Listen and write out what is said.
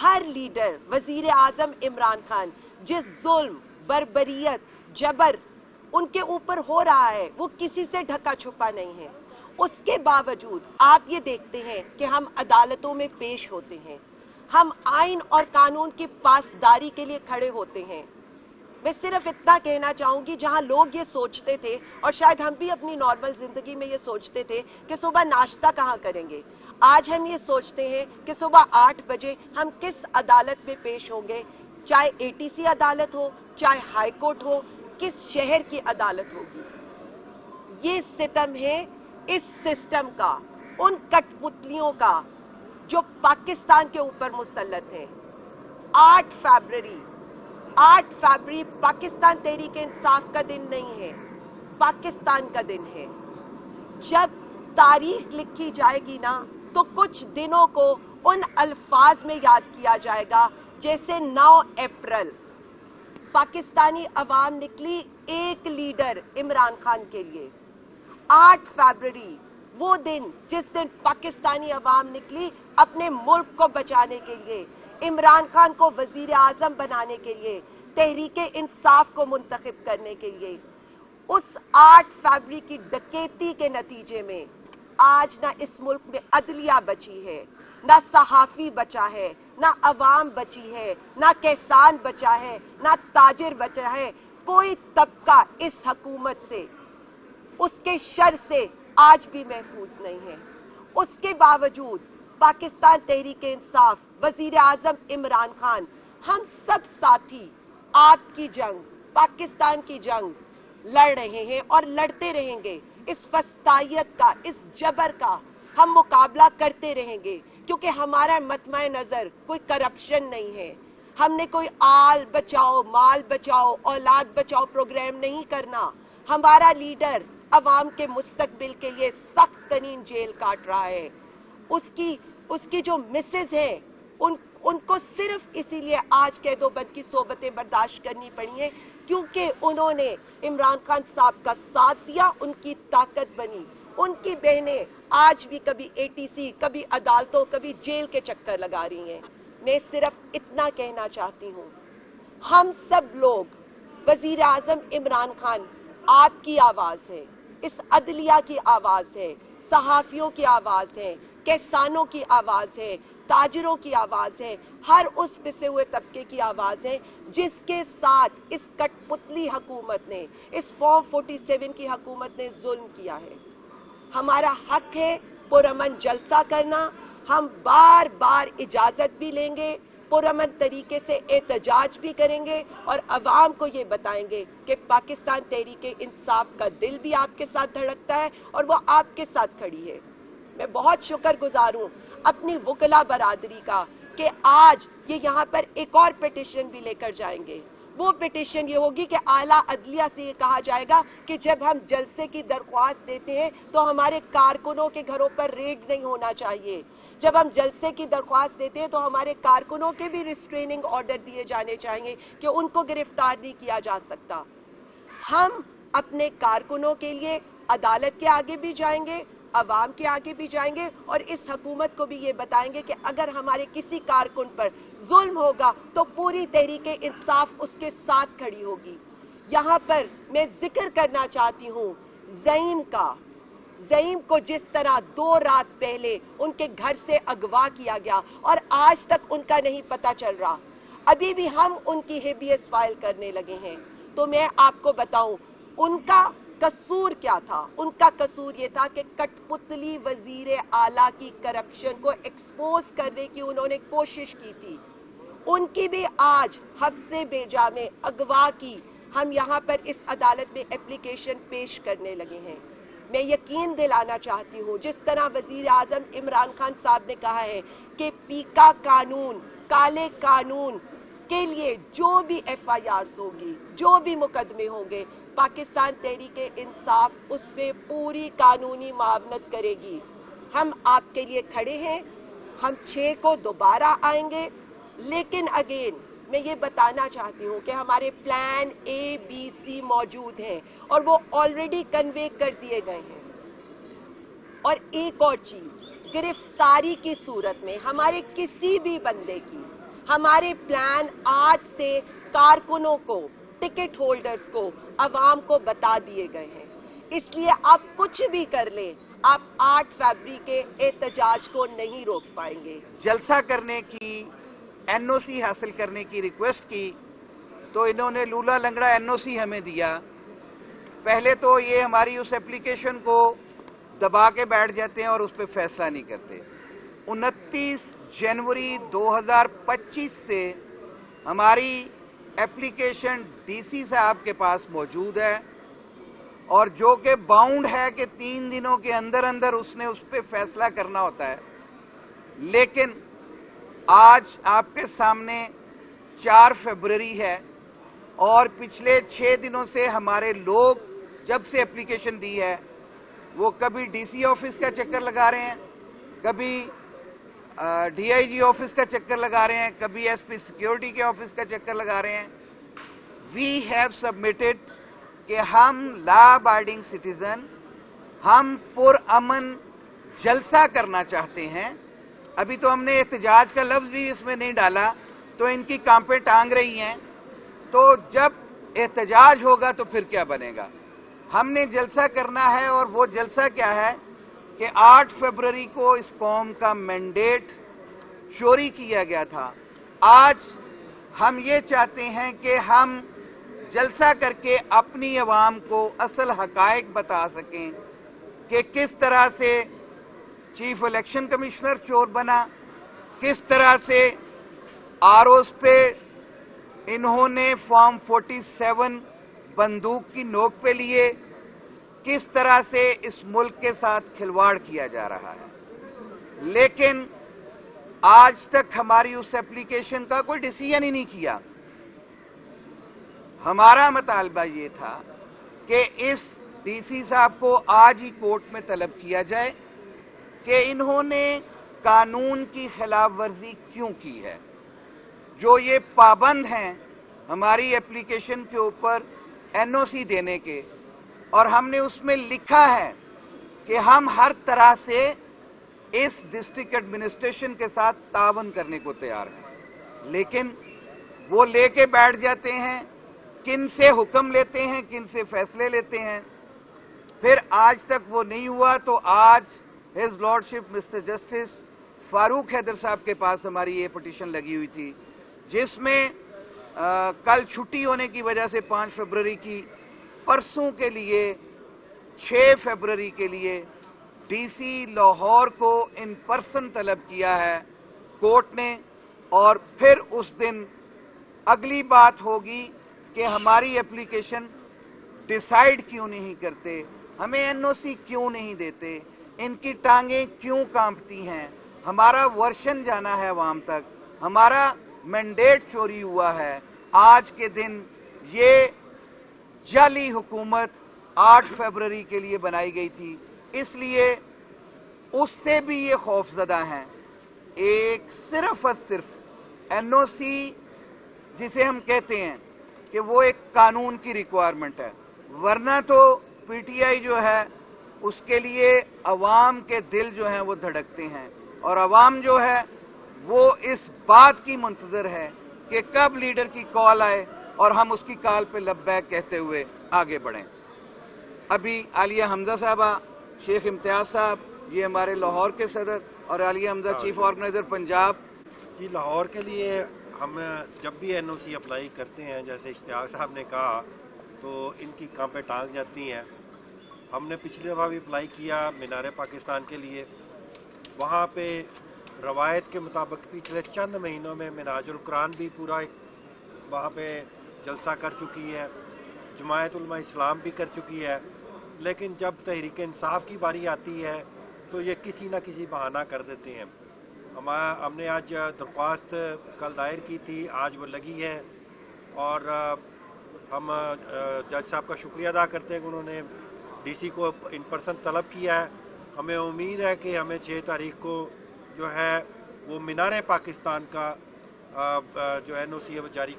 हर leader, वजीर आजम इमरान खान, जिस जुल्म, बर्बरियत, जबर उनके ऊपर हो रहा है वो किसी से ढका छुपा नहीं है। उसके बावजूद आप ये देखते हैं कि हम अदालतों में पेश होते हैं, हम आइन और कानून की पासदारी के लिए खड़े होते हैं। मैं सिर्फ इतना कहना चाहूंगी, जहां लोग ये सोचते थे और शायद हम भी अपनी नॉर्मल जिंदगी में ये सोचते थे कि सुबह नाश्ता कहाँ करेंगे, आज हम ये सोचते हैं कि सुबह 8 बजे हम किस अदालत में पेश होंगे, चाहे एटीसी अदालत हो, चाहे हाई कोर्ट हो, किस शहर की अदालत होगी। ये सितम है इस सिस्टम का, उन कठपुतलियों का जो पाकिस्तान के ऊपर मुसल्लत है। 8 फरवरी पाकिस्तान तहरीक इंसाफ का दिन नहीं है, पाकिस्तान का दिन है। जब तारीख लिखी जाएगी ना, तो कुछ दिनों को उन अल्फाज में याद किया जाएगा जैसे 9 अप्रैल पाकिस्तानी अवाम निकली एक लीडर इमरान खान के लिए। 8 फरवरी वो दिन जिस दिन पाकिस्तानी अवाम निकली अपने मुल्क को बचाने के लिए, इमरान खान को वजीर आजम बनाने के लिए, तहरीके इंसाफ को मुंतखब करने के लिए। उस 8 फरवरी की डकैती के नतीजे में आज ना इस मुल्क में अदलिया बची है, ना सहाफी बचा है, ना अवाम बची है, ना किसान बचा है, ना ताजिर बचा है। कोई तबका इस हुकूमत से, उसके शर से आज भी महफूज नहीं है। उसके बावजूद पाकिस्तान तहरीक इंसाफ, वजीर आजम इमरान खान, हम सब साथी आपकी जंग, पाकिस्तान की जंग लड़ रहे हैं और लड़ते रहेंगे। इस फस्तायत का, इस जबर का हम मुकाबला करते रहेंगे, क्योंकि हमारा मतमाए नजर कोई करप्शन नहीं है। हमने कोई आल बचाओ, माल बचाओ, औलाद बचाओ प्रोग्राम नहीं करना। हमारा लीडर अवाम के मुस्तकबिल के लिए सख्त तरीन जेल काट रहा है। उसकी जो मिसेज है उनको सिर्फ इसीलिए आज कैदोबंद की सोबतें बर्दाश्त करनी पड़ी हैं क्योंकि उन्होंने इमरान खान साहब का साथ दिया, उनकी ताकत बनी। उनकी बहनें आज भी कभी एटीसी, कभी अदालतों, कभी जेल के चक्कर लगा रही हैं। मैं सिर्फ इतना कहना चाहती हूँ, हम सब लोग, वजीर आजम इमरान खान आपकी आवाज है, इस अदलिया की आवाज है, सहाफियों की आवाज है, किसानों की आवाज है, ताजिरों की आवाज है, हर उस पिसे हुए तबके की आवाज है जिसके साथ इस कठपुतली हुकूमत ने, इस फॉर्म 47 की हुकूमत ने जुल्म किया है। हमारा हक है पुरअमन जलसा करना। हम बार बार इजाजत भी लेंगे, पुरअमन तरीके से एहतजाज भी करेंगे और अवाम को ये बताएंगे कि पाकिस्तान तहरीके इंसाफ का दिल भी आपके साथ धड़कता है और वो आपके साथ खड़ी है। मैं बहुत शुक्रगुजार हूँ अपनी वकला बरादरी का कि आज ये यहाँ पर एक और पिटिशन भी लेकर जाएंगे। वो पिटिशन ये होगी कि आला अदलिया से ये कहा जाएगा कि जब हम जलसे की दरख्वास्त देते हैं तो हमारे कारकुनों के घरों पर रेड नहीं होना चाहिए। जब हम जलसे की दरख्वास्त देते हैं तो हमारे कारकुनों के भी रिस्ट्रेनिंग ऑर्डर दिए जाने चाहिए कि उनको गिरफ्तार नहीं किया जा सकता। हम अपने कारकुनों के लिए अदालत के आगे भी जाएंगे, अवाम के आगे भी जाएंगे और इस हुकूमत को भी ये बताएंगे कि अगर हमारे किसी कारकुन पर जुल्म होगा तो पूरी तहरीके इंसाफ उसके साथ खड़ी होगी। यहाँ पर मैं जिक्र करना चाहती हूँ ज़ईम का। ज़ईम को जिस तरह 2 रात पहले उनके घर से अगवा किया गया और आज तक उनका नहीं पता चल रहा, अभी भी हम उनकी हेबियस फाइल करने लगे हैं। तो मैं आपको बताऊं उनका कसूर क्या था। उनका कसूर ये था कि कठपुतली वजीर आला की करप्शन को एक्सपोज करने की उन्होंने कोशिश की थी। उनकी भी आज हफ्ते बेजा में अगवा की हम यहाँ पर इस अदालत में एप्लीकेशन पेश करने लगे हैं। मैं यकीन दिलाना चाहती हूँ, जिस तरह वजीर आजम इमरान खान साहब ने कहा है कि पीका कानून, काले कानून के लिए जो भी FIRs होगी, जो भी मुकदमे होंगे, पाकिस्तान तहरीके इंसाफ उस पे पूरी कानूनी मावनत करेगी। हम आपके लिए खड़े हैं। हम 6 को दोबारा आएंगे, लेकिन अगेन मैं ये बताना चाहती हूँ कि हमारे प्लान ABC मौजूद हैं और वो ऑलरेडी कन्वे कर दिए गए हैं। और एक और चीज, गिरफ्तारी की सूरत में हमारे किसी भी बंदे की हमारे प्लान आज से कारकुनों को, टिकट होल्डर्स को, अवाम को बता दिए गए हैं। इसलिए आप कुछ भी कर लें, आप 8 फरवरी के एहतजाज को नहीं रोक पाएंगे। जलसा करने की, एनओसी हासिल करने की रिक्वेस्ट की तो इन्होंने लूला लंगड़ा एनओसी हमें दिया। पहले तो ये हमारी उस एप्लीकेशन को दबा के बैठ जाते हैं और उस पर फैसला नहीं करते। 29 जनवरी 2025 से हमारी एप्लीकेशन डीसी साहब के पास मौजूद है और जो कि बाउंड है कि 3 दिनों के अंदर अंदर उसने उस पर फैसला करना होता है। लेकिन आज आपके सामने 4 फरवरी है और पिछले 6 दिनों से हमारे लोग जब से एप्लीकेशन दी है वो कभी डीसी ऑफिस का चक्कर लगा रहे हैं, कभी डीआईजी ऑफिस का चक्कर लगा रहे हैं, कभी एसपी सिक्योरिटी के ऑफिस का चक्कर लगा रहे हैं। वी हैव सबमिटेड कि हम लॉ अबाइडिंग सिटीजन, हम पुरअमन जलसा करना चाहते हैं। अभी तो हमने एहतजाज का लफ्ज भी इसमें नहीं डाला तो इनकी कांपे टांग रही हैं। तो जब एहतजाज होगा तो फिर क्या बनेगा। हमने जलसा करना है और वो जलसा क्या है कि 8 फरवरी को इस कौम का मैंडेट चोरी किया गया था। आज हम ये चाहते हैं कि हम जलसा करके अपनी अवाम को असल हकायक बता सकें कि किस तरह से चीफ इलेक्शन कमिश्नर चोर बना, किस तरह से आरओस पे इन्होंने फॉर्म 47 बंदूक की नोक पे लिए, किस तरह से इस मुल्क के साथ खिलवाड़ किया जा रहा है। लेकिन आज तक हमारी उस एप्लीकेशन का कोई डिसीजन ही नहीं किया। हमारा मुतालबा ये था कि इस डीसी साहब को आज ही कोर्ट में तलब किया जाए कि इन्होंने कानून की खिलाफ वर्जी क्यों की है। जो ये पाबंद हैं हमारी एप्लीकेशन के ऊपर एनओसी देने के, और हमने उसमें लिखा है कि हम हर तरह से इस डिस्ट्रिक्ट एडमिनिस्ट्रेशन के साथ तावन करने को तैयार हैं, लेकिन वो लेके बैठ जाते हैं, किन से हुक्म लेते हैं, किन से फैसले लेते हैं। फिर आज तक वो नहीं हुआ तो आज his lordship mister justice Farooq Haider sahab के पास हमारी ये पिटीशन लगी हुई थी, जिसमें कल छुट्टी होने की वजह से 5 फरवरी की, परसों के लिए 6 फरवरी के लिए डीसी लाहौर को इन पर्सन तलब किया है कोर्ट ने। और फिर उस दिन अगली बात होगी कि हमारी एप्लीकेशन डिसाइड क्यों नहीं करते, हमें एनओसी क्यों नहीं देते, इनकी टांगें क्यों कांपती हैं। हमारा वर्शन जाना है अवाम तक, हमारा मैंडेट चोरी हुआ है। आज के दिन ये जाली हुकूमत 8 फरवरी के लिए बनाई गई थी, इसलिए उससे भी ये खौफजदा हैं। एक सिर्फ और सिर्फ एनओसी जिसे हम कहते हैं कि वो एक कानून की रिक्वायरमेंट है, वरना तो पीटीआई जो है उसके लिए अवाम के दिल जो हैं वो धड़कते हैं और अवाम जो है वो इस बात की मुंतजर है कि कब लीडर की कॉल आए और हम उसकी कॉल पे लब्बैक कहते हुए आगे बढ़ें। अभी आलिया हमजा साहबा, शेख इम्तियाज साहब, ये हमारे लाहौर के सदर, और आलिया हमजा चीफ ऑर्गेनाइजर पंजाब। जी, लाहौर के लिए हम जब भी एनओसी अप्लाई करते हैं, जैसे इश्तियाक साहब ने कहा, तो इनकी कांपे टांग जाती हैं। हमने पिछली दफ़ा भी अप्लाई किया मीनार पाकिस्तान के लिए। वहाँ पे रवायत के मुताबिक पिछले चंद महीनों में मिनाजुल कुरान भी पूरा वहाँ पे जलसा कर चुकी है, जमायत उलमा इस्लाम भी कर चुकी है। लेकिन जब तहरीक इंसाफ की बारी आती है तो ये किसी न किसी बहाना कर देते हैं। हमने आज दरख्वास्त कल दायर की थी, आज वो लगी है, और हम जज साहब का शुक्रिया अदा करते हैं कि उन्होंने डीसी को इन पर्सन तलब किया है। हमें उम्मीद है कि हमें 6 तारीख को जो है वो मीनार पाकिस्तान का जो एनओसी है वो जारी